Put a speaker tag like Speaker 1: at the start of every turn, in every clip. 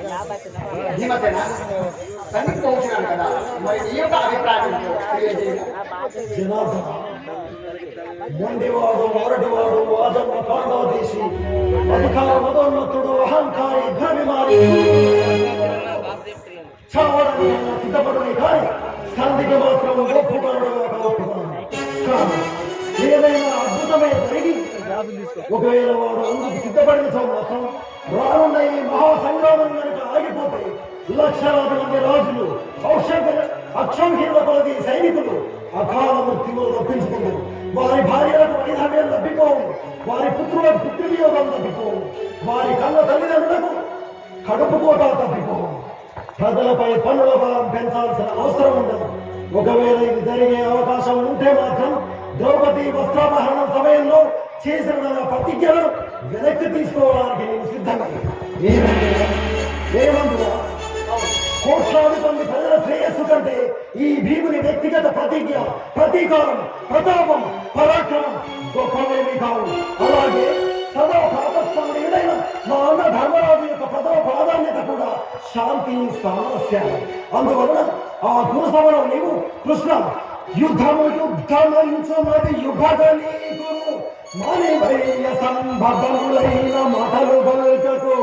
Speaker 1: భీమసేన సంగీతం వచ్చినాను కదా, మరి నీ యొక్క అభిప్రాయం
Speaker 2: జనార్దన, మొండివాడు మొరటివాడు వాదమ్మ కాండాదేశి అధికార మదోన్నతుడు అహంకారి ధర్మిమారి చావడానికి సిద్ధపడునే కానీ సంధికి మాత్రం ఒప్పుకోవడం ఒప్పుకున్నాను. ఏదైనా అద్భుతమైన జరిగి ఒకవేళ వాడు అందుకు సిద్ధపడిన మాత్రం రానున్న ఈ మహాసంగ్రామం కనుక ఆగిపోతే లక్షలాది మంది రాజులు అక్షంఖ్యుల కొలది సైనికులు అకాల మృత్యువు తప్పించుకుంటారు. వారి భార్యలకు వైధవ్యం తప్పిపోవు, వారి పుత్రులకు పితృవియోగం తప్పిపోవు, వారి కళ్ళ తల్లిదండ్రులకు కడుపు కోట తప్పిపోవు. ప్రజలపై పన్నుల బలం పెంచాల్సిన అవసరం ఉండదు. ఒకవేళ ఇది జరిగే అవకాశం ఉంటే మాత్రం ద్రౌపది వస్త్రాపహరణ సమయంలో చేసిన ప్రతిజ్ఞలను వెనక్కి తీసుకోవడానికి నేను సిద్ధంగా. ఏమంటున్నా? కోట్లాది మంది ప్రజల శ్రేయస్సు కంటే ఈ భీముని వ్యక్తిగత ప్రతిజ్ఞ, ప్రతీకారం, ప్రతాపం, పరాక్రమం గొప్పవేమీ కావు. అలాగే సదా ప్రాతస్మరణీయుడైన మా అన్న ధర్మరాజు యొక్క ప్రథమ ప్రాధాన్యత కూడా శాంతి, సామరస్య. అందువలన ఆ గురుసభలో నీవు కృష్ణ యుద్ధమంచుమది యుభగనీకు మానివయ్య సంభవములైన మాటలు బల్కకు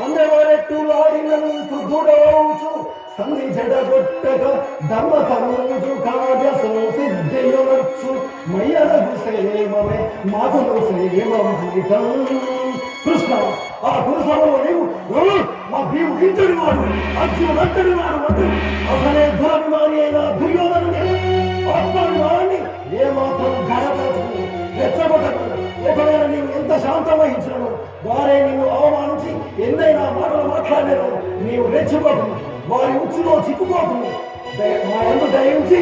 Speaker 2: అందెవరెట్టులాడినను కృతుడౌచు సంధి జడగొట్టక ధర్మతనుజు కార్య సంసిద్ధియునొచ్చు మయ్యలకు సేమమే మాధులు సేమమితం. కృష్ణ, ఆ గురుసభలో నీవు మా భీముడు ఇంతటి వాడు, అర్జునుడు అంతటి వాడు వద్దు. అసలే దురభిమాని అయిన దుర్యోధనుని ఆత్మాభిమానాన్ని ఏమాత్రం గాయపరచుకు రెచ్చగొట్టకు. ఒకవేళ నీవు ఎంత శాంతం వహించను వారే నీవు అవమానించి ఎన్నైనా మాటలు మాట్లాడారు, నీవు రెచ్చిపోకు, వారి ఉచ్చులో చిక్కుపోకు. మా ఎందు దయించి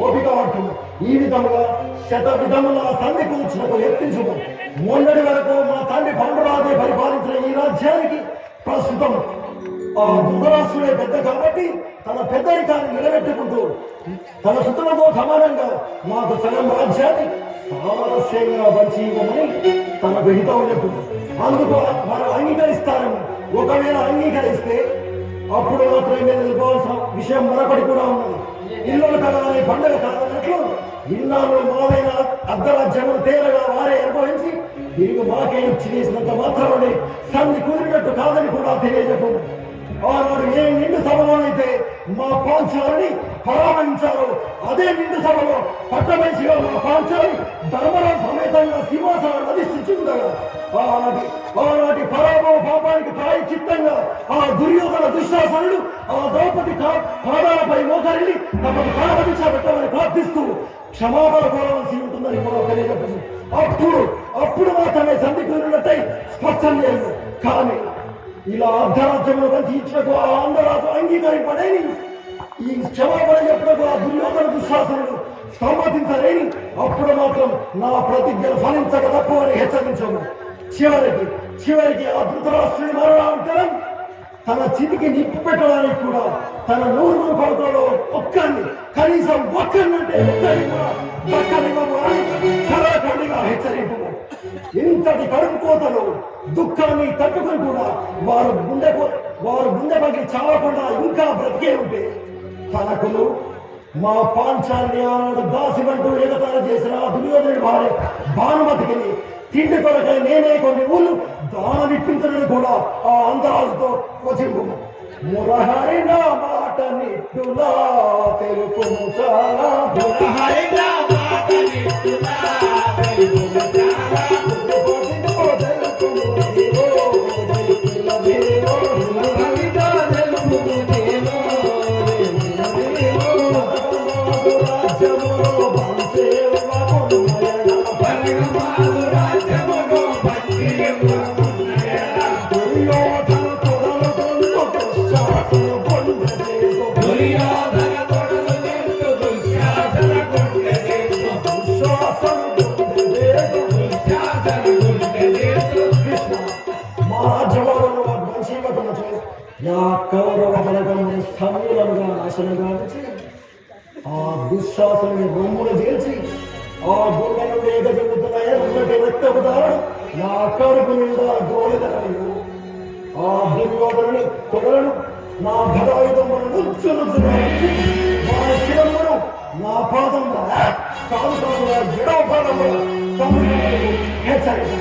Speaker 2: ఓపిక పట్టు. ఈ విధముగా శత విధముల సంధి కూర్చునకు యత్నించుకు. మొన్నటి వరకు మా తండ్రి పండురాజే పరిపాలించిన ఈ రాజ్యానికి ప్రస్తుతం ఆ ధృతరాష్ట్రుడే పెద్ద కాబట్టి తన పెద్దరికాన్ని నిలబెట్టుకుంటూ తన సుతులతో సమానంగా మాకు సగం రాజ్యాన్ని సామరస్యంగా పంచి ఇవ్వమని తన విహితం చెప్తుంది. అందుకు మనం అంగీకరిస్తారని. ఒకవేళ అంగీకరిస్తే అప్పుడు మాత్రమే తెలుసుకోవాల్సిన విషయం మరొకటి కూడా ఉన్నది. ఇల్లు కదాని పండుగ కాదన్నట్లు ఇన్నాళ్ళు మావైన అర్ధరాజ్యములు తేరగా వారే అనుభవించి తిరిగి మాకే ఇచ్చి చేసినంత మాత్రమే సంధి కుదిరినట్టు కాదని కూడా తెలియజెప్పదు. ఆనాడు ఏ నిండు సభలోనైతే మా పాంచాలని పరామర్శించారో అదే నిండు సభలో పట్టమనిషిగా మా పాంచాలి ధర్మరాజు సమేతంగా సింహాసనాన్ని అధిష్ఠించుండగా ఆనాటి పరాభవ పాపానికి ప్రాయశ్చిత్తంగా ఆ దుర్యోధన దుశ్శాసనుడు ఆ ద్రౌపది పాదాలపై మోకరిల్లి తమకు ప్రారంభించ పెట్టమని ప్రార్థిస్తూ క్షమాపణ కోరవలసి ఉంటుందని కూడా తెలియజెప్పింది. అప్పుడు మాత్రమే సంధి కుదిరినట్టయి స్పష్టం చేయదు. కానీ ఇలా అర్ధరాజ్యంలో మంచి ఇచ్చినకు ఆ ఆంధ్రరాజు అంగీకరింపడేని, ఈ క్షమాపణ చెప్పినకు ఆ దుర్యోధన దుశ్శాసనుడు సమ్మతించలేని, అప్పుడు మాత్రం నా ప్రతిజ్ఞలు ఫలించక తప్పవని హెచ్చరించము. చివరికి ఆ ధృతరాష్ట్రుని మరణానంతరం తన చితికి నిప్పు పెట్టడానికి కూడా తన 100 కొడుకులలో కనీసం ఒక్కరినంటే ఒక్కరిని కూడా దక్కనివ్వమని కరాఖండిగా హెచ్చరింపు. ఇంతటి కడుపు కోతలు దుఃఖాన్ని తట్టుకుని కూడా వారు గుండె పగిలి చావకుండా ఇంకా బ్రతికే ఉంటే తనకులు మా పాంచాల్ని ఆనాడు దాసిమంటూ ఎగతాళి చేసిన ఆ దుర్యోధనుడి భార్య భానుమతికి తిండి కొరకై నేనే కొన్ని ఊళ్ళు దానమిప్పించడని కూడా ఆ అంతరాజుతో వచింపు. మురహరి నా మాట నిట్టులా తెలుపుము చాలా, మురహరి నా మాట నిట్టులా తెలుపుము చాలా, ఆ దుశ్శాసనుని రొమ్మును చేల్చి ఆ గుండె నుండి ఎగజెప్పుతున్న ఎర్రటి రక్తపు దారుడు నా కడుపు నిండా గోడగలవు. ఆ దుర్యోధనుని తొడలను నా గదాయుధమును నుంచును మా శిరమును నా పాదమున కాదు కాదు నా ఎడవ పాదమున హెచ్చరిక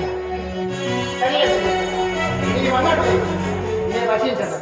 Speaker 1: నీవన్నట్టు నేను రచించను.